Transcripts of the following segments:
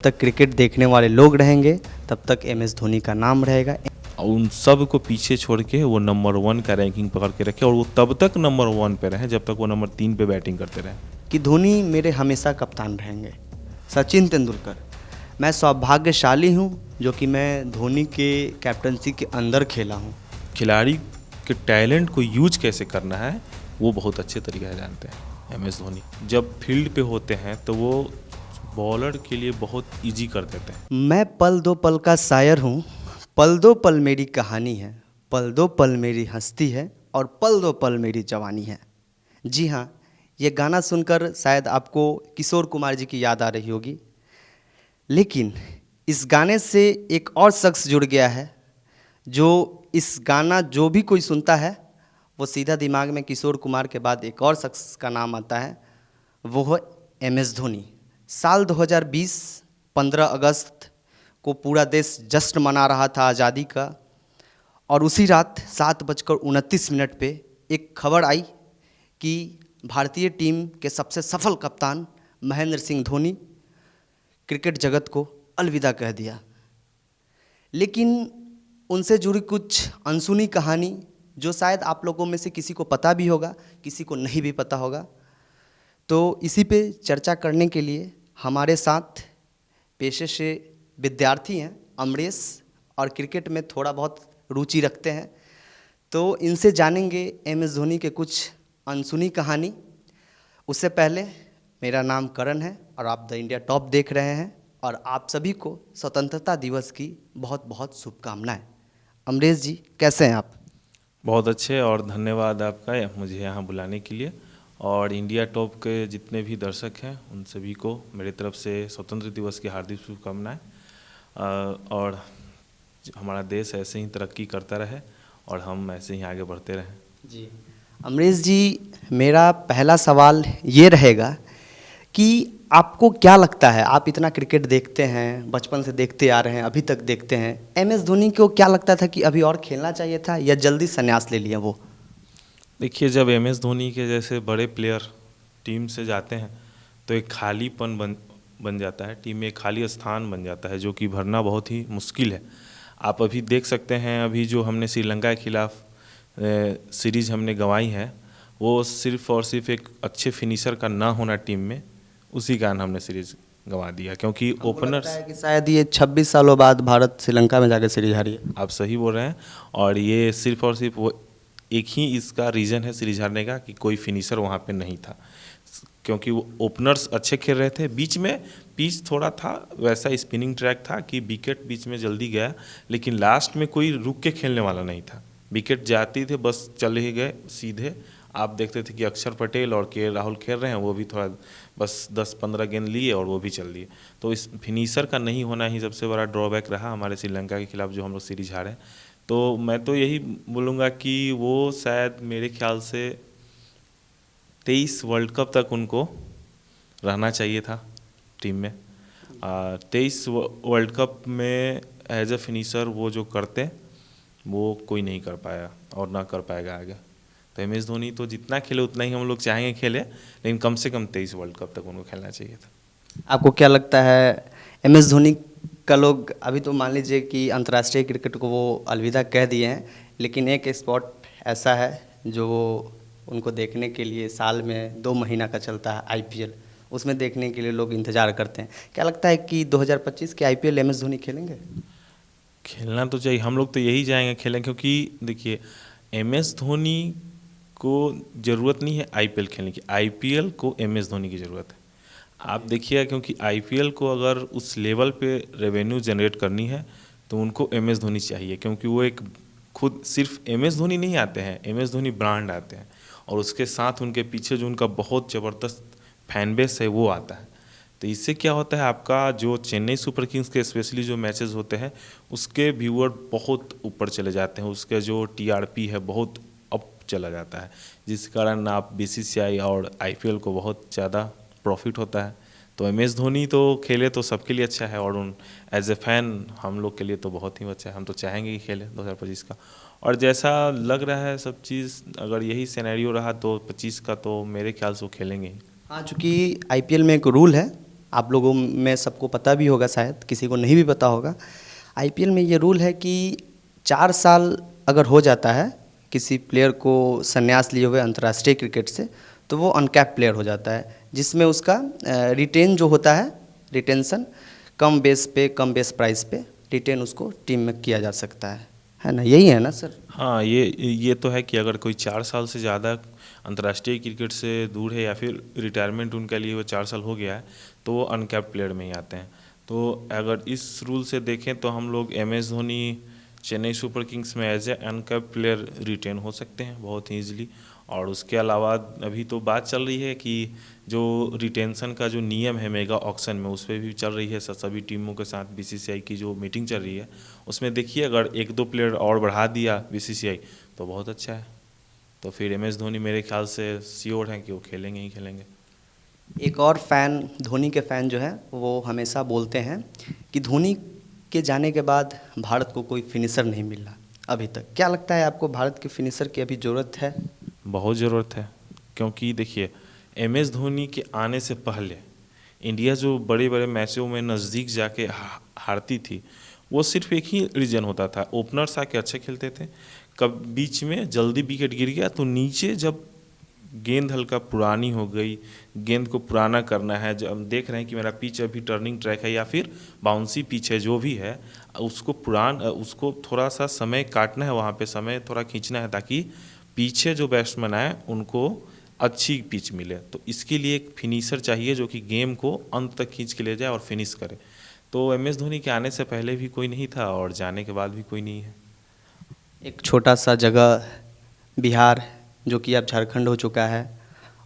तक क्रिकेट देखने वाले लोग रहेंगे तब तक एमएस धोनी का नाम रहेगा। और उन सब को पीछे छोड़ के वो नंबर 1 का रैंकिंग पकड़ के रखे और वो तब तक नंबर 1 पे रहे जब तक वो नंबर 3 पे बैटिंग करते रहे। कि धोनी मेरे हमेशा कप्तान रहेंगे। सचिन तेंदुलकर, मैं सौभाग्यशाली हूँ जो कि मैं धोनी के कैप्टनसी के अंदर खेला हूँ। खिलाड़ी के टैलेंट को यूज कैसे करना है वो बहुत अच्छे तरीके से जानते हैं एमएस धोनी। जब फील्ड पे होते हैं तो वो बॉलर के लिए बहुत इजी कर देते हैं। मैं पल दो पल का शायर हूँ, पल दो पल मेरी कहानी है, पल दो पल मेरी हस्ती है और पल दो पल मेरी जवानी है। जी हाँ, ये गाना सुनकर शायद आपको किशोर कुमार जी की याद आ रही होगी, लेकिन इस गाने से एक और शख्स जुड़ गया है जो इस गाना जो भी कोई सुनता है वो सीधा दिमाग में किशोर कुमार के बाद एक और शख्स का नाम आता है, वो है एमएस धोनी। साल 2020 15 अगस्त को पूरा देश जश्न मना रहा था आज़ादी का, और उसी रात 7:29 पे एक खबर आई कि भारतीय टीम के सबसे सफल कप्तान महेंद्र सिंह धोनी क्रिकेट जगत को अलविदा कह दिया। लेकिन उनसे जुड़ी कुछ अनसुनी कहानी जो शायद आप लोगों में से किसी को पता भी होगा, किसी को नहीं भी पता होगा, तो इसी पे चर्चा करने के लिए हमारे साथ पेशे से विद्यार्थी हैं अमरीश, और क्रिकेट में थोड़ा बहुत रुचि रखते हैं। तो इनसे जानेंगे एमएस धोनी के कुछ अनसुनी कहानी। उससे पहले मेरा नाम करण है और आप द इंडिया टॉप देख रहे हैं, और आप सभी को स्वतंत्रता दिवस की बहुत बहुत शुभकामनाएं। अमरीश जी, कैसे हैं आप? बहुत अच्छे, और धन्यवाद आपका मुझे यहाँ बुलाने के लिए। और इंडिया टॉप के जितने भी दर्शक हैं उन सभी को मेरी तरफ से स्वतंत्र दिवस की हार्दिक शुभकामनाएं। और हमारा देश ऐसे ही तरक्की करता रहे और हम ऐसे ही आगे बढ़ते रहें। जी अमरीश जी, मेरा पहला सवाल ये रहेगा कि आपको क्या लगता है, आप इतना क्रिकेट देखते हैं, बचपन से देखते आ रहे हैं, अभी तक देखते हैं, एमएस धोनी को क्या लगता था कि अभी और खेलना चाहिए था या जल्दी संन्यास ले लिया वो? देखिए, जब एमएस धोनी के जैसे बड़े प्लेयर टीम से जाते हैं तो एक खालीपन बन जाता है, टीम में एक खाली स्थान बन जाता है जो कि भरना बहुत ही मुश्किल है। आप अभी देख सकते हैं, अभी जो हमने श्रीलंका के खिलाफ सीरीज़ हमने गंवाई है वो सिर्फ और सिर्फ एक अच्छे फिनिशर का ना होना टीम में, उसी कारण हमने सीरीज़ गंवा दिया। क्योंकि ओपनर्स कि शायद ये 26 सालों बाद भारत श्रीलंका में जाकर सीरीज हारी है। आप सही बोल रहे हैं, और ये सिर्फ और सिर्फ वो एक ही इसका रीज़न है सीरीज हारने का कि कोई फिनिशर वहाँ पे नहीं था। क्योंकि वो ओपनर्स अच्छे खेल रहे थे, बीच में पिच थोड़ा था वैसा स्पिनिंग ट्रैक था कि विकेट बीच में जल्दी गया, लेकिन लास्ट में कोई रुक के खेलने वाला नहीं था। विकेट जाती थे बस चले ही गए सीधे। आप देखते थे कि अक्षर पटेल और के राहुल खेल रहे हैं, वो भी थोड़ा बस 10-15 गेंद लिए और वो भी चल दिए। तो इस फिनिशर का नहीं होना ही सबसे बड़ा ड्रॉबैक रहा हमारे श्रीलंका के खिलाफ जो हम लोग सीरीज हारे। तो मैं तो यही बोलूँगा कि वो शायद मेरे ख्याल से 23 वर्ल्ड कप तक उनको रहना चाहिए था टीम में। 23 वर्ल्ड कप में एज अ फिनिशर वो जो करते वो कोई नहीं कर पाया और ना कर पाएगा आगे। तो एमएस धोनी तो जितना खेले उतना ही हम लोग चाहेंगे खेले, लेकिन कम से कम 23 वर्ल्ड कप तक उनको खेलना चाहिए था। आपको क्या लगता है एमएस धोनी का लोग अभी तो मान लीजिए कि अंतर्राष्ट्रीय क्रिकेट को वो अलविदा कह दिए हैं, लेकिन एक स्पॉट ऐसा है जो उनको देखने के लिए साल में 2 महीना का चलता है आईपीएल, उसमें देखने के लिए लोग इंतज़ार करते हैं। क्या लगता है कि 2025 के आईपीएल एमएस धोनी खेलेंगे? खेलना तो चाहिए, हम लोग तो यही जाएंगे खेलें, क्योंकि देखिए एमएस धोनी को ज़रूरत नहीं है आईपीएल खेलने की, आईपीएल को एमएस धोनी की ज़रूरत है। आप देखिए, क्योंकि आईपीएल को अगर उस लेवल पे रेवेन्यू जनरेट करनी है तो उनको एमएस धोनी चाहिए, क्योंकि वो एक खुद सिर्फ एमएस धोनी नहीं आते हैं, एमएस धोनी ब्रांड आते हैं, और उसके साथ उनके पीछे जो उनका बहुत ज़बरदस्त फैन बेस है वो आता है। तो इससे क्या होता है, आपका जो चेन्नई सुपर किंग्स के स्पेशली जो मैचेस होते हैं उसके व्यूअर बहुत ऊपर चले जाते हैं, उसका जो टीआरपी है बहुत अप चला जाता है, जिस कारण आप बीसीसीआई और आईपीएल को बहुत ज़्यादा प्रॉफिट होता है। तो एमएस धोनी तो खेले तो सबके लिए अच्छा है, और उन एज ए फैन हम लोग के लिए तो बहुत ही अच्छा है, हम तो चाहेंगे कि खेले 2025 का। और जैसा लग रहा है सब चीज़, अगर यही सिनेरियो रहा तो 25 का तो मेरे ख्याल से वो खेलेंगे ही। हाँ, चूँकि आईपीएल में एक रूल है आप लोगों में सबको पता भी होगा, शायद किसी को नहीं भी पता होगा। आईपीएल में ये रूल है कि 4 साल अगर हो जाता है किसी प्लेयर को संन्यास लिए हुए अंतर्राष्ट्रीय क्रिकेट से, तो वो अनकैप्ड प्लेयर हो जाता है, जिसमें उसका रिटेन जो होता है, रिटेंशन कम बेस प्राइस पे रिटेन उसको टीम में किया जा सकता है ना? यही है ना सर? हाँ, ये तो है कि अगर कोई 4 साल से ज़्यादा अंतर्राष्ट्रीय क्रिकेट से दूर है या फिर रिटायरमेंट उनके लिए वो 4 साल हो गया है, तो वो अनकैप्ड प्लेयर में ही आते हैं। तो अगर इस रूल से देखें तो हम लोग MS Dhoni Chennai Super Kings में as a uncapped player retain हो सकते हैं बहुत ही ईजिली। और उसके अलावा अभी तो बात चल रही है कि जो रिटेंशन का जो नियम है मेगा ऑक्शन में, उस पर भी चल रही है सभी टीमों के साथ BCCI की जो मीटिंग चल रही है, उसमें देखिए अगर 1-2 प्लेयर और बढ़ा दिया BCCI तो बहुत अच्छा है। तो फिर MS धोनी मेरे ख्याल से श्योर हैं कि वो खेलेंगे ही खेलेंगे। एक और फ़ैन, धोनी के फ़ैन जो है वो हमेशा बोलते हैं कि धोनी के जाने के बाद भारत को कोई फिनिशर नहीं मिला अभी तक। क्या लगता है आपको, भारत के फिनिशर की अभी ज़रूरत है? बहुत ज़रूरत है, क्योंकि देखिए MS धोनी के आने से पहले इंडिया जो बड़े बड़े मैचों में नज़दीक जाके हारती थी, वो सिर्फ एक ही रीज़न होता था, ओपनर्स आके अच्छे खेलते थे, कब बीच में जल्दी विकेट गिर गया तो नीचे जब गेंद हल्का पुरानी हो गई, गेंद को पुराना करना है, जब हम देख रहे हैं कि मेरा पिच अभी टर्निंग ट्रैक है या फिर बाउंसी पिच है, जो भी है उसको थोड़ा सा समय काटना है, वहाँ पे समय थोड़ा खींचना है ताकि पीछे जो बैट्समैन आए उनको अच्छी पिच मिले। तो इसके लिए एक फिनिशर चाहिए जो कि गेम को अंत तक खींच के ले जाए और फिनिश करे। तो MS धोनी के आने से पहले भी कोई नहीं था और जाने के बाद भी कोई नहीं है। एक छोटा सा जगह बिहार, जो कि अब झारखंड हो चुका है,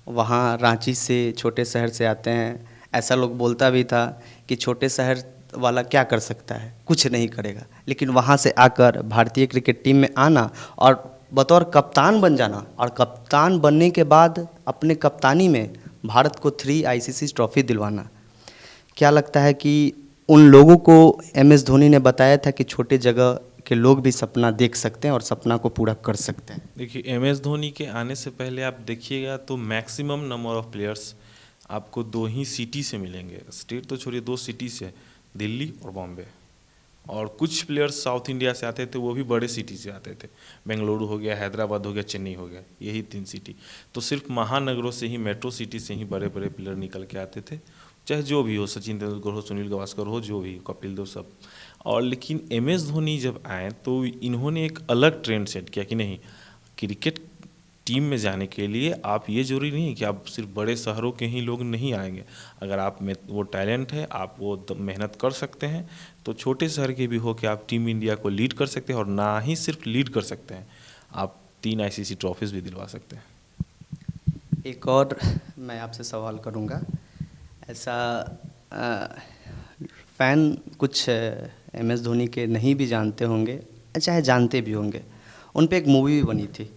वहाँ रांची से, छोटे शहर से आते हैं। ऐसा लोग बोलता भी था कि छोटे शहर वाला क्या कर सकता है, कुछ नहीं करेगा, लेकिन वहाँ से आकर भारतीय क्रिकेट टीम में आना और बतौर कप्तान बन जाना, और कप्तान बनने के बाद अपने कप्तानी में भारत को 3 ICC ट्रॉफी दिलवाना। क्या लगता है कि उन लोगों को MS धोनी ने बताया था कि छोटे जगह के लोग भी सपना देख सकते हैं और सपना को पूरा कर सकते हैं? देखिए MS धोनी के आने से पहले आप देखिएगा तो मैक्सिमम नंबर ऑफ प्लेयर्स आपको 2 ही सिटी से मिलेंगे, स्टेट तो छोड़िए, 2 सिटी से, दिल्ली और बॉम्बे। और कुछ प्लेयर्स साउथ इंडिया से आते थे, वो भी बड़े सिटी से आते थे, बेंगलुरु हो गया, हैदराबाद हो गया, चेन्नई हो गया, यही 3 सिटी। तो सिर्फ महानगरों से ही, मेट्रो सिटी से ही बड़े बड़े प्लेयर निकल के आते थे, चाहे जो भी हो, सचिन तेंदुलकर हो, सुनील गावस्कर हो, जो भी, कपिल देव, सब। और लेकिन MS धोनी जब आए तो इन्होंने एक अलग ट्रेंड सेट किया कि नहीं, क्रिकेट टीम में जाने के लिए आप, ये जरूरी नहीं है कि आप सिर्फ बड़े शहरों के ही लोग नहीं आएंगे, अगर आप में वो टैलेंट है, आप वो मेहनत कर सकते हैं, तो छोटे शहर के भी हो कि आप टीम इंडिया को लीड कर सकते हैं, और ना ही सिर्फ लीड कर सकते हैं, आप 3 ICC ट्रॉफीज़ भी दिलवा सकते हैं। एक और मैं आपसे सवाल करूंगा। ऐसा फ़ैन कुछ MS धोनी के नहीं भी जानते होंगे, चाहे जानते भी होंगे, उन पे एक मूवी भी बनी थी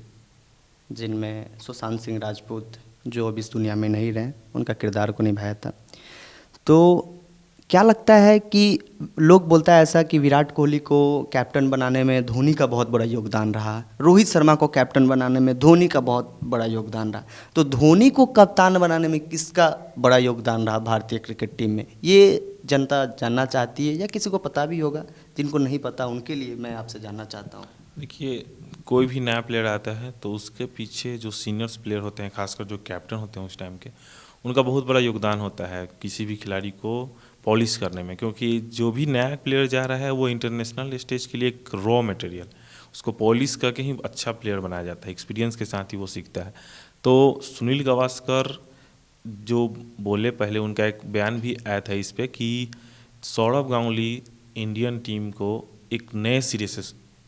जिनमें सुशांत सिंह राजपूत, जो अब इस दुनिया में नहीं रहे, उनका किरदार को निभाया था। तो क्या लगता है कि लोग बोलता है ऐसा कि विराट कोहली को कैप्टन बनाने में धोनी का बहुत बड़ा योगदान रहा, रोहित शर्मा को कैप्टन बनाने में धोनी का बहुत बड़ा योगदान रहा, तो धोनी को कप्तान बनाने में किसका बड़ा योगदान रहा भारतीय क्रिकेट टीम में? ये जनता जानना चाहती है, या किसी को पता भी होगा, जिनको नहीं पता उनके लिए मैं आपसे जानना चाहता हूँ। देखिए, कोई भी नया प्लेयर आता है तो उसके पीछे जो सीनियर्स प्लेयर होते हैं, खासकर जो कैप्टन होते हैं उस टाइम के, उनका बहुत बड़ा योगदान होता है किसी भी खिलाड़ी को पॉलिश करने में, क्योंकि जो भी नया प्लेयर जा रहा है वो इंटरनेशनल स्टेज के लिए एक रॉ मटेरियल, उसको पॉलिश करके ही अच्छा प्लेयर बनाया जाता है, एक्सपीरियंस के साथ ही वो सीखता है। तो सुनील गावस्कर जो बोले, पहले उनका एक बयान भी आया था इस पे कि सौरव गांगुली इंडियन टीम को एक नए सिरे से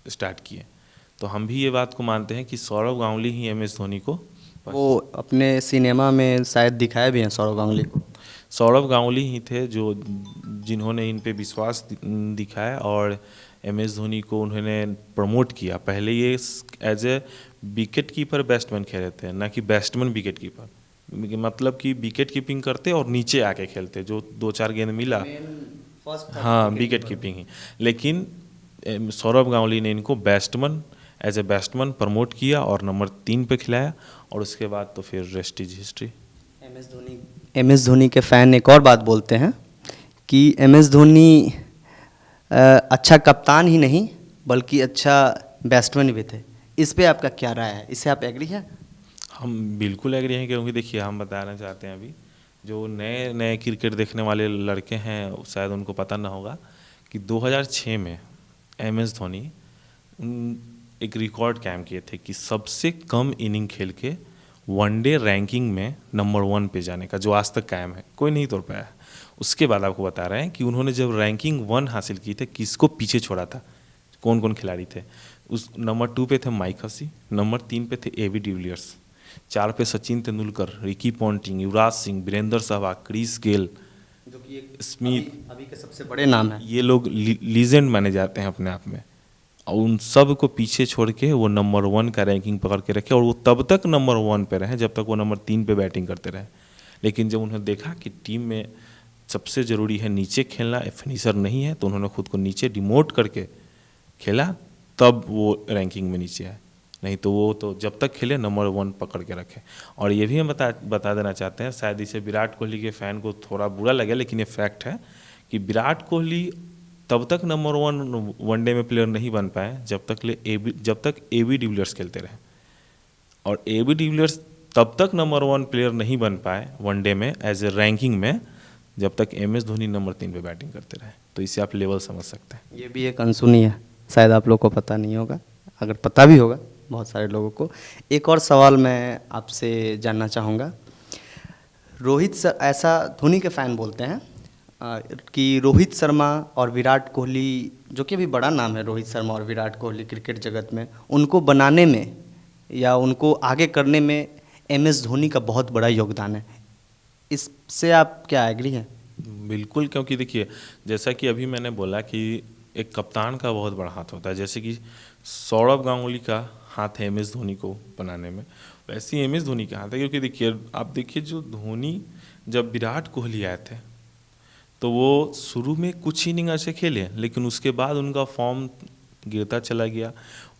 स्टार्ट किए, तो हम भी ये बात को मानते हैं कि सौरव गांगुली ही MS धोनी को, वो अपने सिनेमा में शायद दिखाए भी हैं सौरव गांगुली को, सौरव गांगुली ही थे जो जिन्होंने इन पे विश्वास दिखाया और MS धोनी को उन्होंने प्रमोट किया। पहले ये as a wicket keeper batsman खेले थे, ना कि बैट्समैन विकेट कीपर, मतलब कि विकेट कीपिंग करते और नीचे आके खेलते, जो 2-4 गेंद मिला, हाँ, विकेट कीपिंग ही। लेकिन सौरव गांगुली ने इनको batsman, as a batsman promote किया और नंबर 3 पे खिलाया, और उसके बाद तो फिर rest is history. M S Dhoni के फ़ैन एक और बात बोलते हैं कि एम एस धोनी अच्छा कप्तान ही नहीं बल्कि अच्छा बैट्समैन भी थे। इस पे आपका क्या राय है? इससे आप एग्री हैं? हम बिल्कुल एग्री हैं, क्योंकि देखिए हम बताना चाहते हैं अभी जो नए नए क्रिकेट देखने वाले लड़के हैं शायद उनको पता ना होगा कि 2006 में एम एस धोनी एक रिकॉर्ड कायम किए थे कि सबसे कम इनिंग खेल के वनडे रैंकिंग में नंबर 1 पे जाने का, जो आज तक कायम है, कोई नहीं तोड़ पाया है। उसके बाद आपको बता रहे हैं कि उन्होंने जब रैंकिंग 1 हासिल की थे, किसको पीछे छोड़ा था, कौन कौन खिलाड़ी थे। उस नंबर 2 पे थे माइक हसी, नंबर 3 पे थे एवी डिविलियर्स, 4 पे Sachin Tendulkar, Ricky Ponting, Yuvraj Singh, Virendra Sehwag, Chris Gayle, जो कि एक स्मिथ, अभी के सबसे बड़े नाम हैं। ये लोग लीजेंड माने जाते हैं अपने आप में। और उन सब को पीछे छोड़ के वो नंबर 1 का रैंकिंग पकड़ के रखे, और वो तब तक नंबर 1 पे रहे जब तक वो नंबर 3 पे बैटिंग करते रहे। लेकिन जब उन्होंने देखा कि टीम में सबसे ज़रूरी है नीचे खेलना, फिनिशर नहीं है, तो उन्होंने खुद को नीचे डिमोट करके खेला, तब वो रैंकिंग में नीचे आए। नहीं तो वो तो जब तक खेले नंबर 1 पकड़ के रखे। और ये भी हम बता देना चाहते हैं, शायद इसे विराट कोहली के फ़ैन को थोड़ा बुरा लगे, लेकिन ये फैक्ट है कि विराट कोहली तब तक नंबर 1 वनडे में प्लेयर नहीं बन पाए जब तक एबी डिविलियर्स खेलते रहे। और एबी डिविलियर्स तब तक नंबर 1 प्लेयर नहीं बन पाए वनडे में एज ए रैंकिंग में जब तक एम एस धोनी नंबर 3 पे बैटिंग करते रहे। तो इससे आप लेवल समझ सकते हैं। ये भी एक अनसुनी है, शायद आप लोग को पता नहीं होगा, अगर पता भी होगा बहुत सारे लोगों को। एक और सवाल मैं आपसे जानना चाहूँगा। रोहित सर, ऐसा धोनी के फ़ैन बोलते हैं कि रोहित शर्मा और विराट कोहली, जो कि अभी बड़ा नाम है रोहित शर्मा और विराट कोहली क्रिकेट जगत में, उनको बनाने में या उनको आगे करने में एम एस धोनी का बहुत बड़ा योगदान है। इससे आप क्या एग्री हैं? बिल्कुल, क्योंकि देखिए जैसा कि अभी मैंने बोला कि एक कप्तान का बहुत बड़ा हाथ होता है, जैसे कि सौरव गांगुली का हाथ है एम एस धोनी को बनाने में, वैसे ही एम एस धोनी का हाथ है। क्योंकि देखिए आप देखिए जो धोनी, जब विराट कोहली आए थे तो वो शुरू में कुछ इनिंग अच्छे खेले, लेकिन उसके बाद उनका फॉर्म गिरता चला गया।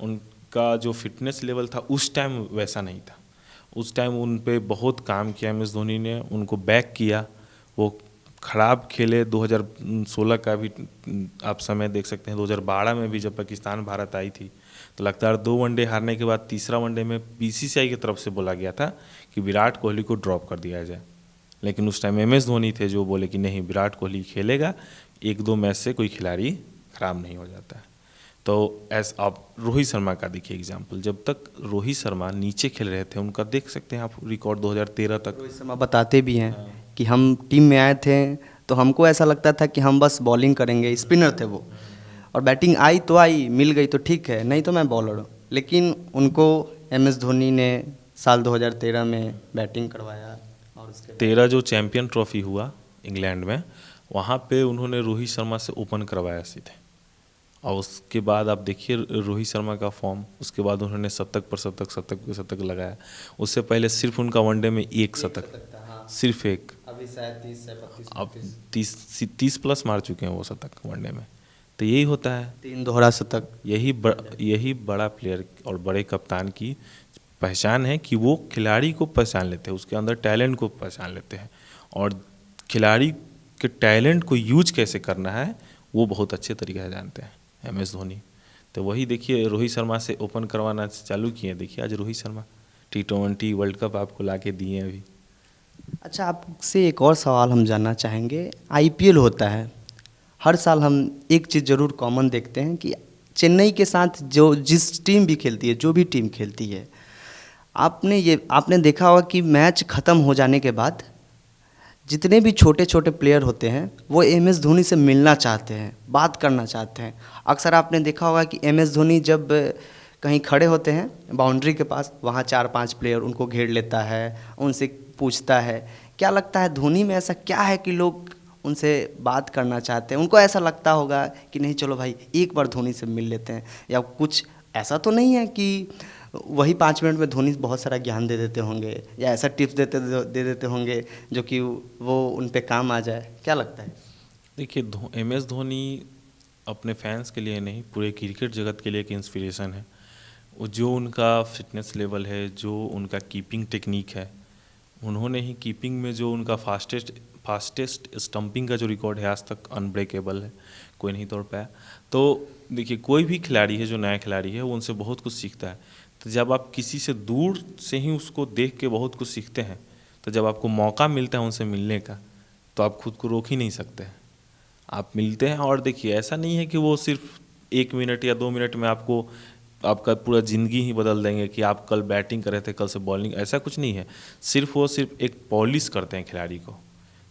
उनका जो फिटनेस लेवल था उस टाइम वैसा नहीं था। उस टाइम उन पे बहुत काम किया एम एस धोनी ने, उनको बैक किया। वो ख़राब खेले, 2016 का भी आप समय देख सकते हैं, 2012 में भी जब पाकिस्तान भारत आई थी तो लगातार 2 वनडे हारने के बाद तीसरा वनडे में बीसीसीआई की तरफ से बोला गया था कि विराट कोहली को ड्रॉप कर दिया जाए। लेकिन उस टाइम एम एस धोनी थे जो बोले कि नहीं, विराट कोहली खेलेगा, 1-2 मैच से कोई खिलाड़ी ख़राब नहीं हो जाता है। तो आप रोहित शर्मा का देखिए एग्जाम्पल, जब तक रोहित शर्मा नीचे खेल रहे थे उनका देख सकते हैं आप रिकॉर्ड 2013 तक। रोहित शर्मा बताते भी हैं कि हम टीम में आए थे तो हमको ऐसा लगता था कि हम बस बॉलिंग करेंगे, स्पिनर थे वो, और बैटिंग आई तो आई, मिल गई तो ठीक है, नहीं तो मैं बॉलर हूँ। लेकिन उनको एम एस धोनी ने साल 2013 में बैटिंग करवाया, और उसके 13 जो चैंपियन ट्रॉफी हुआ इंग्लैंड में, वहाँ पे उन्होंने रोहित शर्मा से ओपन करवाया सीधे। और उसके बाद आप देखिए रोहित शर्मा का फॉर्म, उसके बाद उन्होंने शतक पर शतक लगाया। उससे पहले सिर्फ उनका वनडे में एक शतक, सिर्फ एक। अभी शायद 30 से 32 अब 30 प्लस मार चुके हैं वो शतक वनडे में। तो यही होता है, 3 दोहरा शतक। यही बड़ा प्लेयर और बड़े कप्तान की पहचान है कि वो खिलाड़ी को पहचान लेते हैं, उसके अंदर टैलेंट को पहचान लेते हैं, और खिलाड़ी के टैलेंट को यूज कैसे करना है वो बहुत अच्छे तरीके से जानते हैं एम एस धोनी। तो वही देखिए रोहित शर्मा से ओपन करवाना चालू किए। देखिए आज Rohit Sharma T20 world cup आपको ला के दिए हैं अभी। अच्छा, आपसे एक और सवाल हम जानना चाहेंगे। आईपीएल होता है, हर साल हम एक चीज़ ज़रूर कॉमन देखते हैं कि चेन्नई के साथ जो जिस टीम भी खेलती है, जो भी टीम खेलती है, आपने देखा होगा कि मैच ख़त्म हो जाने के बाद जितने भी छोटे छोटे प्लेयर होते हैं वो एम एस धोनी से मिलना चाहते हैं, बात करना चाहते हैं। अक्सर आपने देखा होगा कि एम एस धोनी जब कहीं खड़े होते हैं बाउंड्री के पास, वहाँ 4-5 प्लेयर उनको घेर लेता है, उनसे पूछता है। क्या लगता है धोनी में ऐसा क्या है कि लोग उनसे बात करना चाहते हैं? उनको ऐसा लगता होगा कि नहीं चलो भाई एक बार धोनी से मिल लेते हैं, या कुछ ऐसा तो नहीं है कि वही 5 मिनट में धोनी बहुत सारा ज्ञान दे देते होंगे या ऐसा टिप्स दे देते होंगे जो कि वो उन पे काम आ जाए? क्या लगता है? देखिए एम एस धोनी अपने फैंस के लिए नहीं, पूरे क्रिकेट जगत के लिए एक इंस्पिरेशन है। वो जो उनका फिटनेस लेवल है, जो उनका कीपिंग टेक्निक है, उन्होंने ही कीपिंग में जो उनका फास्टेस्ट स्टंपिंग का जो रिकॉर्ड है आज तक अनब्रेकेबल है, कोई नहीं तोड़ पाया। तो देखिए कोई भी खिलाड़ी है जो नया खिलाड़ी है वो उनसे बहुत कुछ सीखता है। तो जब आप किसी से दूर से ही उसको देख के बहुत कुछ सीखते हैं, तो जब आपको मौका मिलता है उनसे मिलने का, तो आप खुद को रोक ही नहीं सकते हैं। आप मिलते हैं और देखिए ऐसा नहीं है कि वो सिर्फ 1 मिनट या 2 मिनट में आपको आपका पूरा ज़िंदगी ही बदल देंगे कि आप कल बैटिंग कर रहे थे कल से बॉलिंग, ऐसा कुछ नहीं है। सिर्फ एक पॉलिश करते हैं खिलाड़ी को,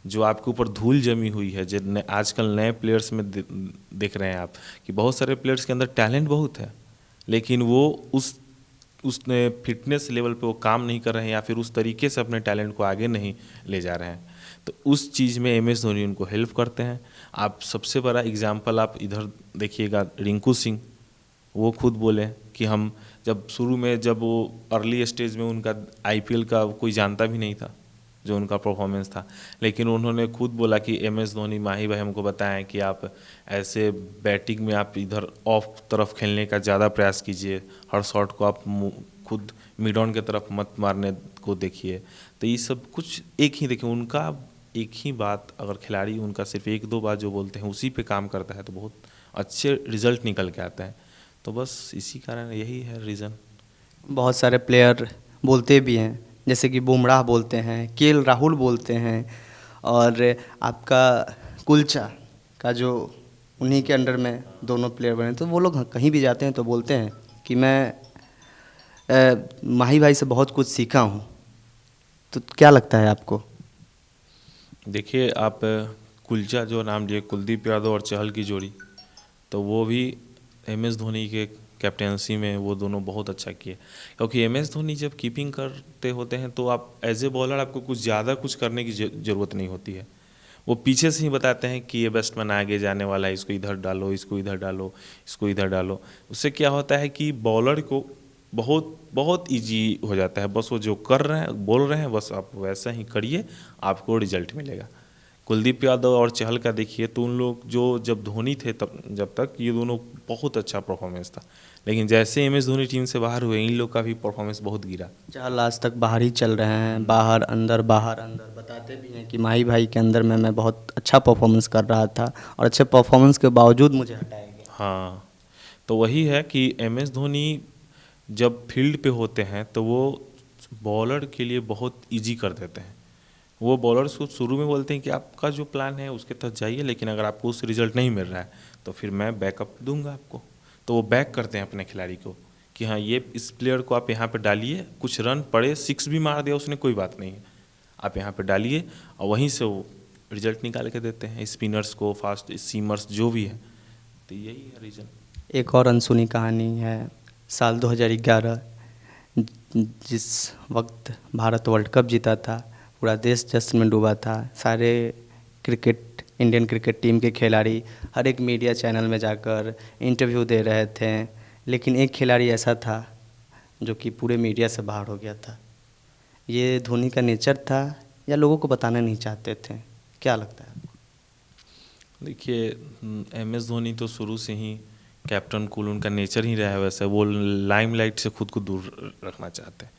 जो आपके ऊपर धूल जमी हुई है। जो आजकल नए प्लेयर्स में देख रहे हैं आप कि बहुत सारे प्लेयर्स के अंदर टैलेंट बहुत है, लेकिन वो उस फिटनेस लेवल पे वो काम नहीं कर रहे हैं या फिर उस तरीके से अपने टैलेंट को आगे नहीं ले जा रहे हैं। तो उस चीज़ में एम एस धोनी उनको हेल्प करते हैं। आप सबसे बड़ा एग्जाम्पल आप इधर देखिएगा, रिंकू सिंह, वो खुद बोले कि हम जब शुरू में जब वो अर्ली स्टेज में उनका आईपीएल का कोई जानता भी नहीं था जो उनका परफॉर्मेंस था, लेकिन उन्होंने खुद बोला कि एम एस धोनी माही भाई हमको बताएं कि आप ऐसे बैटिंग में आप इधर ऑफ तरफ खेलने का ज़्यादा प्रयास कीजिए, हर शॉट को आप खुद मिड ऑन की तरफ मत मारने को देखिए। तो ये सब कुछ एक ही देखिए, उनका एक ही बात अगर खिलाड़ी उनका सिर्फ 1-2 बात जो बोलते हैं उसी पे काम करता है तो बहुत अच्छे रिजल्ट निकल के आता है। तो बस इसी कारण यही है रीज़न। बहुत सारे प्लेयर बोलते भी हैं, जैसे कि बुमराह बोलते हैं, केएल राहुल बोलते हैं, और आपका कुलचा का जो उन्हीं के अंडर में दोनों प्लेयर बने, तो वो लोग कहीं भी जाते हैं तो बोलते हैं कि मैं माही भाई से बहुत कुछ सीखा हूँ। तो क्या लगता है आपको? देखिए आप कुलचा जो नाम लिए, कुलदीप यादव और चहल की जोड़ी, तो वो भी एम एस धोनी के कैप्टेंसी में वो दोनों बहुत अच्छा किए। क्योंकि एम एस धोनी जब कीपिंग करते होते हैं तो आप एज ए बॉलर आपको कुछ ज़्यादा कुछ करने की ज़रूरत नहीं होती है। वो पीछे से ही बताते हैं कि ये बैट्समैन आगे जाने वाला है, इसको इधर डालो, इसको इधर डालो, इसको इधर डालो। उससे क्या होता है कि बॉलर को बहुत बहुत ईजी हो जाता है। बस वो जो कर रहे हैं बोल रहे हैं बस आप वैसा ही करिए, आपको रिजल्ट मिलेगा। कुलदीप यादव और चहल का देखिए तो उन लोग जो जब धोनी थे तब जब तक ये दोनों बहुत अच्छा परफॉर्मेंस था, लेकिन जैसे एम एस धोनी टीम से बाहर हुए इन लोग का भी परफॉर्मेंस बहुत गिरा। चहल आज तक बाहर ही चल रहे हैं, बाहर अंदर बाहर अंदर, बताते भी हैं कि माही भाई के अंदर में मैं बहुत अच्छा परफॉर्मेंस कर रहा था और अच्छे परफॉर्मेंस के बावजूद मुझे हटाया गया। हाँ, तो वही है कि एम एस धोनी जब फील्ड पे होते हैं तो वो बॉलर के लिए बहुत इजी कर देते हैं। वो बॉलर्स को शुरू में बोलते हैं कि आपका जो प्लान है उसके तहत जाइए, लेकिन अगर आपको उससे रिजल्ट नहीं मिल रहा है तो फिर मैं बैकअप दूंगा आपको। तो वो बैक करते हैं अपने खिलाड़ी को कि हाँ ये इस प्लेयर को आप यहाँ पे डालिए, कुछ रन पड़े, 6 भी मार दिया उसने कोई बात नहीं है, आप यहाँ पे डालिए, और वहीं से वो रिजल्ट निकाल के देते हैं स्पिनर्स को, फास्ट सीमर्स जो भी है। तो यही है रीज़न। एक और अनसुनी कहानी है, साल 2011 जिस वक्त भारत वर्ल्ड कप जीता था, पूरा देश जश्न में डूबा था। सारे इंडियन क्रिकेट टीम के खिलाड़ी हर एक मीडिया चैनल में जाकर इंटरव्यू दे रहे थे, लेकिन एक खिलाड़ी ऐसा था जो कि पूरे मीडिया से बाहर हो गया था। ये धोनी का नेचर था या लोगों को बताना नहीं चाहते थे? क्या लगता है? देखिए एम एस धोनी तो शुरू से ही कैप्टन कूल उनका नेचर ही रहा है वैसे। वो लाइमलाइट से खुद को दूर रखना चाहते हैं,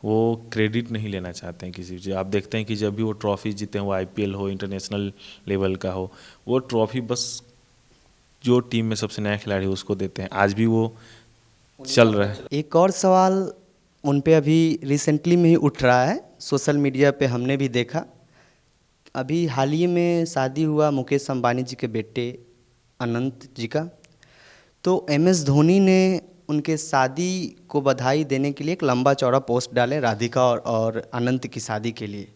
वो क्रेडिट नहीं लेना चाहते हैं किसी चीज़। आप देखते हैं कि जब भी वो ट्रॉफी जीते हैं, वो आईपीएल हो, इंटरनेशनल लेवल का हो, वो ट्रॉफी बस जो टीम में सबसे नया खिलाड़ी है उसको देते हैं। आज भी वो चल रहा है। एक और सवाल उन पे अभी रिसेंटली में ही उठ रहा है, सोशल मीडिया पे हमने भी देखा। अभी हाल ही में शादी हुआ मुकेश अंबानी जी के बेटे अनंत जी का, तो एम एस धोनी ने उनके शादी को बधाई देने के लिए एक लंबा चौड़ा पोस्ट डाले राधिका और अनंत की शादी के लिए।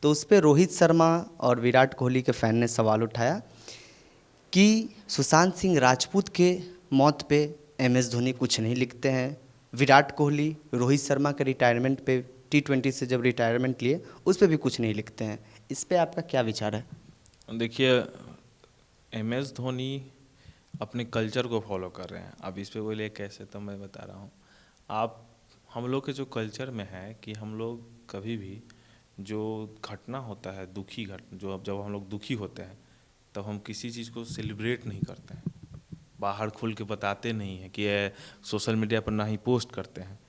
तो उस पर रोहित शर्मा और विराट कोहली के फ़ैन ने सवाल उठाया कि सुशांत सिंह राजपूत के मौत पे एम एस धोनी कुछ नहीं लिखते हैं, विराट कोहली रोहित शर्मा के रिटायरमेंट पे T20 से जब रिटायरमेंट लिए उस पर भी कुछ नहीं लिखते हैं। इस पे आपका क्या विचार है? देखिए एम एस धोनी अपने कल्चर को फॉलो कर रहे हैं। अब इस पे बोले कैसे, तो मैं बता रहा हूँ। आप हम लोग के जो कल्चर में है कि हम लोग कभी भी जो घटना होता है, दुखी घटना, जो अब जब हम लोग दुखी होते हैं तब हम किसी चीज़ को सेलिब्रेट नहीं करते हैं, बाहर खुल के बताते नहीं हैं कि सोशल मीडिया पर ना ही पोस्ट करते हैं।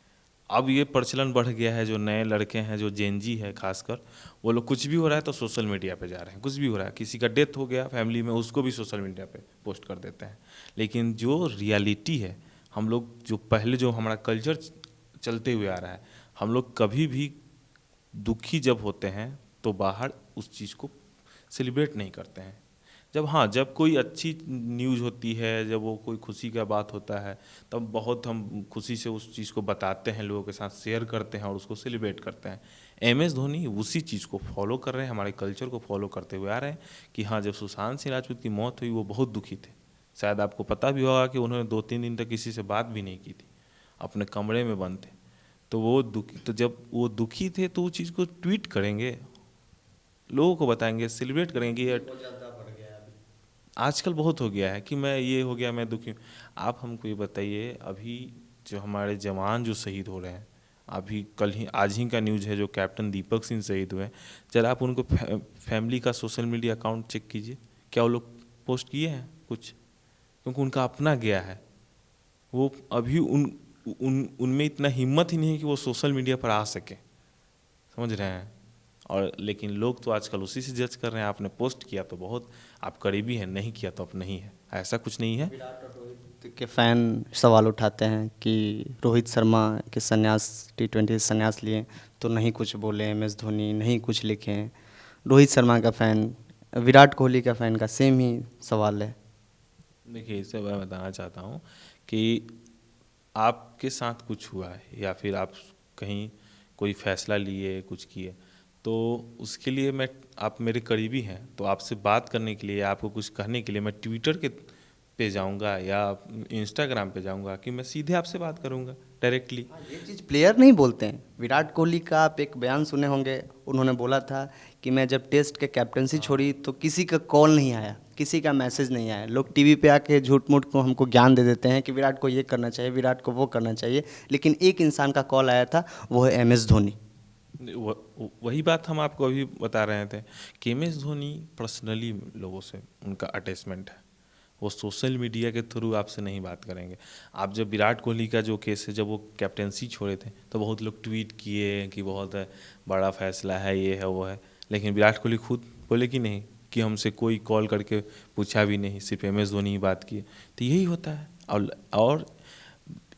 अब ये प्रचलन बढ़ गया है, जो नए लड़के हैं, जो जेनजी है खासकर, वो लोग कुछ भी हो रहा है तो सोशल मीडिया पे जा रहे हैं। कुछ भी हो रहा है, किसी का डेथ हो गया फैमिली में, उसको भी सोशल मीडिया पे पोस्ट कर देते हैं। लेकिन जो रियलिटी है, हम लोग जो पहले जो हमारा कल्चर चलते हुए आ रहा है, हम लोग कभी भी दुखी जब होते हैं तो बाहर उस चीज़ को सेलिब्रेट नहीं करते हैं। जब कोई अच्छी न्यूज़ होती है, जब वो कोई खुशी का बात होता है, तब बहुत हम खुशी से उस चीज़ को बताते हैं, लोगों के साथ शेयर करते हैं और उसको सेलिब्रेट करते हैं। एमएस धोनी उसी चीज़ को फॉलो कर रहे हैं, हमारे कल्चर को फॉलो करते हुए आ रहे हैं कि हाँ, जब सुशांत सिंह राजपूत की मौत हुई वो बहुत दुखी थे। शायद आपको पता भी होगा कि उन्होंने 2-3 दिन तक किसी से बात भी नहीं की थी, अपने कमरे में बंद थे। तो जब वो दुखी थे तो वो चीज़ को ट्वीट करेंगे, लोगों को बताएंगे, सेलिब्रेट करेंगे। आजकल बहुत हो गया है कि मैं ये हो गया, मैं दुखी हूँ। आप हमको ये बताइए, अभी जो हमारे जवान जो शहीद हो रहे हैं, अभी आज ही का न्यूज़ है, जो कैप्टन दीपक सिंह शहीद हुए हैं, जरा आप उनको फैमिली का सोशल मीडिया अकाउंट चेक कीजिए, क्या वो लोग पोस्ट किए हैं कुछ? क्योंकि उनका अपना गया है, वो अभी उनमें इतना हिम्मत ही नहीं है कि वो सोशल मीडिया पर आ सके, समझ रहे हैं? और लेकिन लोग तो आजकल उसी से जज कर रहे हैं, आपने पोस्ट किया तो बहुत आप करीबी हैं, नहीं किया तो आप नहीं है। ऐसा कुछ नहीं है। विराट और रोहित के फैन सवाल उठाते हैं कि रोहित शर्मा के T20 संन्यास लिए तो नहीं कुछ बोले, एमएस धोनी नहीं कुछ लिखे। रोहित शर्मा का फ़ैन, विराट कोहली का फ़ैन का सेम ही सवाल है। देखिए, इससे मैं बताना चाहता हूँ कि आपके साथ कुछ हुआ है या फिर आप कहीं कोई फैसला लिए, कुछ किए, तो उसके लिए आप मेरे करीबी हैं, तो आपसे बात करने के लिए, आपको कुछ कहने के लिए मैं ट्विटर पे जाऊंगा या इंस्टाग्राम पे जाऊंगा कि मैं सीधे आपसे बात करूंगा डायरेक्टली। ये चीज़ प्लेयर नहीं बोलते हैं। विराट कोहली का आप एक बयान सुने होंगे, उन्होंने बोला था कि मैं जब टेस्ट के कैप्टनसी छोड़ी तो किसी का कॉल नहीं आया, किसी का मैसेज नहीं आया। लोग टीवी पे आके झूठ मूठ को हमको ज्ञान दे देते हैं कि विराट को ये करना चाहिए, विराट को वो करना चाहिए, लेकिन एक इंसान का कॉल आया था, वो है एमएस धोनी। वही बात हम आपको अभी बता रहे थे कि एमएस धोनी पर्सनली लोगों से उनका अटैचमेंट है, वो सोशल मीडिया के थ्रू आपसे नहीं बात करेंगे। आप जब विराट कोहली का जो केस है, जब वो कैप्टेंसी छोड़े थे तो बहुत लोग ट्वीट किए कि बहुत बड़ा फैसला है, ये है वो है, लेकिन विराट कोहली खुद बोले कि नहीं, कि हमसे कोई कॉल करके पूछा भी नहीं, सिर्फ एमएस धोनी ही बात किए। तो यही होता है और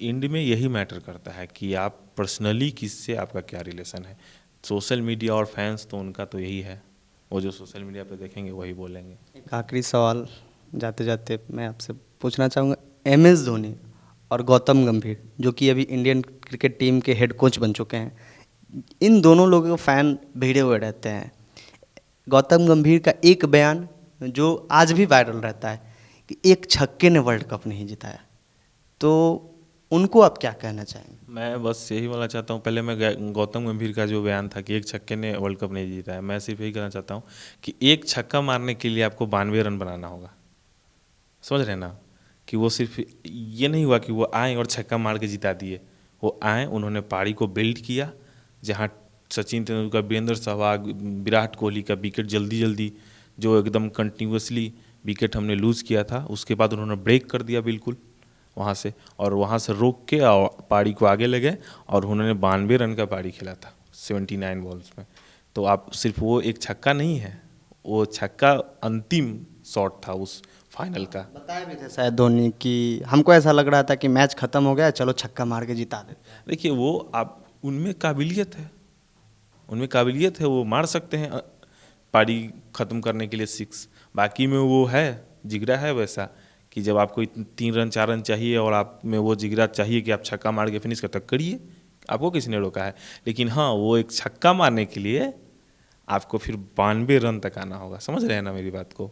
एंड में यही मैटर करता है कि आप पर्सनली किससे आपका क्या रिलेशन है। सोशल मीडिया और फैंस तो उनका तो यही है, वो जो सोशल मीडिया पे देखेंगे वही बोलेंगे। एक आखिरी सवाल जाते जाते मैं आपसे पूछना चाहूँगा, एमएस धोनी और गौतम गंभीर जो कि अभी इंडियन क्रिकेट टीम के हेड कोच बन चुके हैं, इन दोनों लोगों के फ़ैन भिड़े हुए रहते हैं। गौतम गंभीर का एक बयान जो आज भी वायरल रहता है कि एक छक्के ने वर्ल्ड कप नहीं जिताया, तो उनको आप क्या कहना चाहेंगे? मैं बस यही बोलना चाहता हूँ, पहले मैं गौतम गंभीर का जो बयान था कि एक छक्के ने वर्ल्ड कप नहीं जीता है, मैं सिर्फ यही कहना चाहता हूँ कि एक छक्का मारने के लिए आपको 92 रन बनाना होगा, समझ रहे ना? कि वो सिर्फ ये नहीं हुआ कि वो आए और छक्का मार के जिता दिए। वो आए, उन्होंने पारी को बिल्ड किया, जहाँ सचिन तेंदुलकर, वीरेंद्र सहवाग, विराट कोहली का विकेट जल्दी जो एकदम कंटिन्यूसली विकेट हमने लूज़ किया था, उसके बाद उन्होंने ब्रेक कर दिया बिल्कुल वहाँ से, और वहाँ से रोक के पारी को आगे ले गए और उन्होंने 92 रन का पारी खेला था 79 बॉल्स में। तो आप सिर्फ वो एक छक्का नहीं है, वो छक्का अंतिम शॉट था उस फाइनल का। बताया भी थे शायद धोनी कि हमको ऐसा लग रहा था कि मैच खत्म हो गया, चलो छक्का मार के जिता देते हैं। देखिए, वो आप उनमें काबिलियत है, वो मार सकते हैं पारी ख़त्म करने के लिए 6। बाकी में वो है, जिगरा है वैसा कि जब आपको 3 रन 4 रन चाहिए और आप में वो जिगरा चाहिए कि आप छक्का मार के फिनिश तक करिए, आपको किसने रोका है? लेकिन हाँ, वो एक छक्का मारने के लिए आपको फिर 92 रन तक आना होगा, समझ रहे हैं ना मेरी बात को?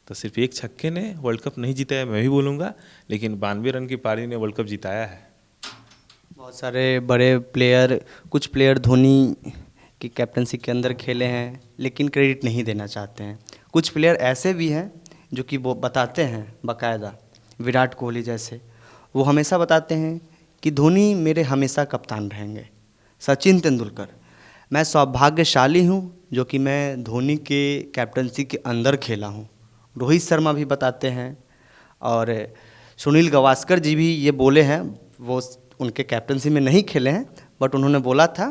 तो सिर्फ एक छक्के ने वर्ल्ड कप नहीं जिताया, मैं भी बोलूँगा, लेकिन 92 रन की पारी ने वर्ल्ड कप जिताया है। बहुत सारे बड़े प्लेयर, कुछ प्लेयर धोनी की कैप्टनसी के अंदर खेले हैं लेकिन क्रेडिट नहीं देना चाहते हैं। कुछ प्लेयर ऐसे भी हैं जो कि वो बताते हैं बाकायदा, विराट कोहली जैसे, वो हमेशा बताते हैं कि धोनी मेरे हमेशा कप्तान रहेंगे। सचिन तेंदुलकर, मैं सौभाग्यशाली हूँ जो कि मैं धोनी के कैप्टनसी के अंदर खेला हूँ। रोहित शर्मा भी बताते हैं और सुनील गावस्कर जी भी ये बोले हैं, वो उनके कैप्टनसी में नहीं खेले हैं बट उन्होंने बोला था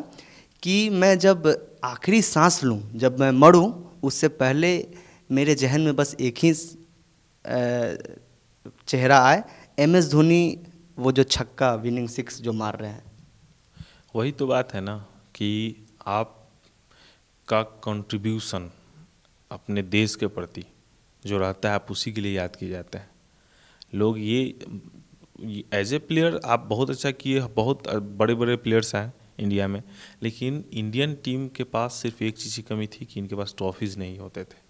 कि मैं जब आखिरी सांस लूं, जब मैं मरूं, उससे पहले मेरे जहन में बस एक ही चेहरा आए, MS धोनी, वो जो छक्का विनिंग 6 जो मार रहे हैं। वही तो बात है ना कि आपका कंट्रीब्यूशन अपने देश के प्रति जो रहता है, आप उसी के लिए याद किए जाते हैं। लोग ये एज ए प्लेयर आप बहुत अच्छा किए, बहुत बड़े बड़े प्लेयर्स हैं इंडिया में, लेकिन इंडियन टीम के पास सिर्फ एक चीज़ की कमी थी कि इनके पास ट्रॉफीज़ नहीं होते थे।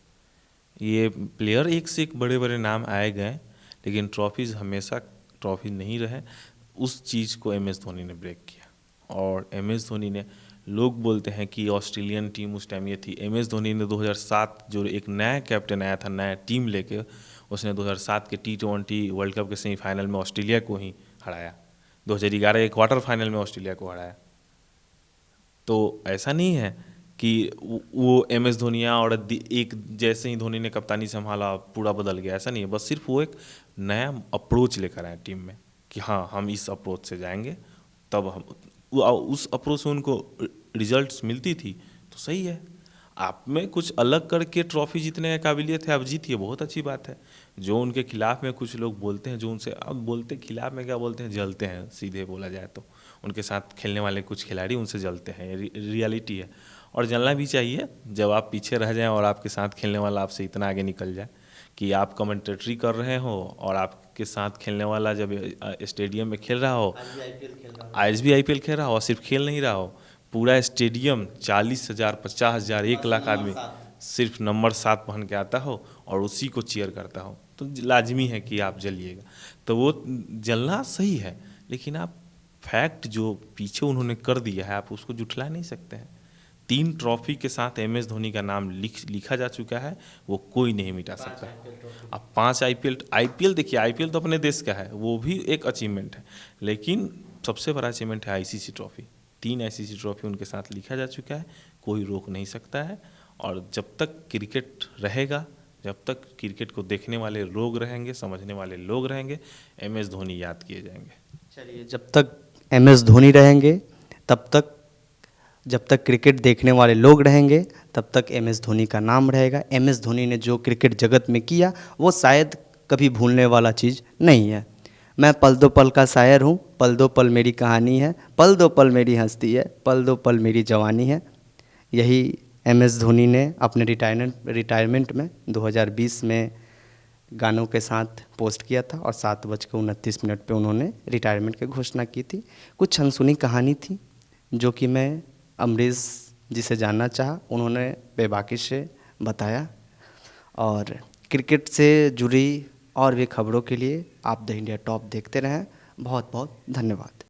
ये प्लेयर एक से एक बड़े बड़े नाम आए गए, लेकिन ट्रॉफीज़ हमेशा ट्रॉफी नहीं रहे। उस चीज़ को MS धोनी ने ब्रेक किया, और MS धोनी ने, लोग बोलते हैं कि ऑस्ट्रेलियन टीम उस टाइम ये थी, MS धोनी ने 2007 जो एक नया कैप्टन आया था, नया टीम लेके, उसने 2007 के T20 वर्ल्ड कप के सेमीफाइनल में ऑस्ट्रेलिया को ही हराया, 2011 के क्वार्टर फाइनल में ऑस्ट्रेलिया को हराया। तो ऐसा नहीं है कि वो MS धोनी और एक जैसे ही धोनी ने कप्तानी संभाला पूरा बदल गया, ऐसा नहीं है। बस सिर्फ वो एक नया अप्रोच लेकर आए टीम में कि हाँ, हम इस अप्रोच से जाएंगे, तब हम उस अप्रोच से उनको रिजल्ट्स मिलती थी, तो सही है। आप में कुछ अलग करके ट्रॉफी जीतने का काबिलियत है, आप जीतिए, बहुत अच्छी बात है। जो उनके खिलाफ में कुछ लोग बोलते हैं, जो उनसे, अब बोलते खिलाफ में क्या बोलते हैं, जलते हैं, सीधे बोला जाए तो उनके साथ खेलने वाले कुछ खिलाड़ी उनसे जलते हैं, रियलिटी है। और जलना भी चाहिए जब आप पीछे रह जाएं और आपके साथ खेलने वाला आपसे इतना आगे निकल जाए कि आप कमेंटेटरी कर रहे हो और आपके साथ खेलने वाला जब स्टेडियम में खेल रहा हो, आज भी IPL खेल रहा हो, और सिर्फ खेल नहीं रहा हो, पूरा स्टेडियम 40,000 50,000 1 लाख आदमी सिर्फ नंबर 7 पहन के आता हो और उसी को चीयर करता हो, तो लाजमी है कि आप जलिएगा। तो वो जलना सही है, लेकिन आप फैक्ट जो पीछे उन्होंने कर दिया है, आप उसको जुठला नहीं सकते हैं। 3 ट्रॉफी के साथ MS धोनी का नाम लिखा जा चुका है, वो कोई नहीं मिटा सकता। अब 5 IPL देखिए, IPL तो अपने देश का है, वो भी एक अचीवमेंट है, लेकिन सबसे बड़ा अचीवमेंट है ICC ट्रॉफी। 3 ICC ट्रॉफी उनके साथ लिखा जा चुका है, कोई रोक नहीं सकता है। और जब तक क्रिकेट रहेगा, जब तक क्रिकेट को देखने वाले लोग रहेंगे, समझने वाले लोग रहेंगे, MS धोनी याद किए जाएंगे। चलिए, जब तक MS धोनी रहेंगे, जब तक क्रिकेट देखने वाले लोग रहेंगे, तब तक MS धोनी का नाम रहेगा। MS धोनी ने जो क्रिकेट जगत में किया, वो शायद कभी भूलने वाला चीज़ नहीं है। मैं पल दो पल का शायर हूँ, पल दो पल मेरी कहानी है, पल दो पल मेरी हस्ती है, पल दो पल मेरी जवानी है। यही MS धोनी ने अपने रिटायरमेंट में 2020 में गानों के साथ पोस्ट किया था, और 7:29 पे उन्होंने रिटायरमेंट की घोषणा की थी। कुछ अनसुनी कहानी थी जो कि मैं अमरीश जी से जानना चाहा, उन्होंने बेबाकी से बताया। और क्रिकेट से जुड़ी और भी खबरों के लिए आप द इंडिया टॉप देखते रहें। बहुत बहुत धन्यवाद।